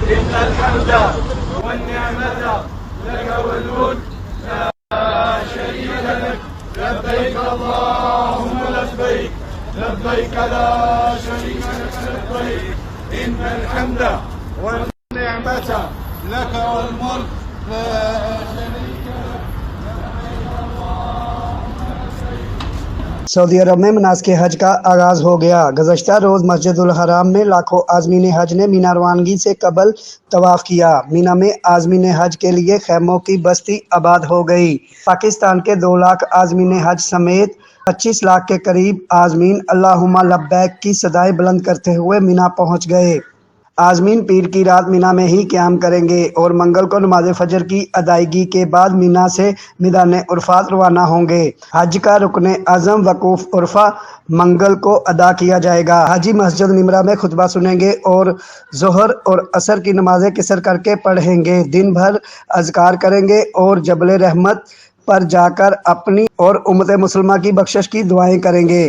إن الحمد والنعمة لك والملك لا شريك لك لبيك اللهم لبيك لبيك لا شريك لك لبيك إن الحمد والنعمة لك والملك لا شريك لك. सऊदी अरब में मनासिक हज का आगाज़ हो गया। गुज़श्ता रोज़ मस्जिदुल हराम में लाखों आज़मीन हज ने मीना रवानगी से कबल तवाफ़ किया। मीना में आज़मीन हज के लिए खैमों की बस्ती आबाद हो गई। पाकिस्तान के 2 लाख आज़मीन हज समेत 25 लाख के करीब आज़मीन अल्लाहुम्मा लब्बैक की सदाएं बुलंद करते हुए मीना पहुँच गए। आज़मीन पीर की रात मीना में ही क़याम करेंगे और मंगल को नमाज फजर की अदायगी के बाद मीना से मैदान उरफात रवाना होंगे। हज का रुकने आज़म वकूफ़ उरफा मंगल को अदा किया जाएगा। हाजी मस्जिद निमरा में खुतबा सुनेंगे और ज़ोहर और असर की नमाज़ें किसर करके पढ़ेंगे। दिन भर अज़कार करेंगे और जबल रहमत पर जाकर अपनी और उम्मत मुसलमा की बख्शिश की दुआएं करेंगे।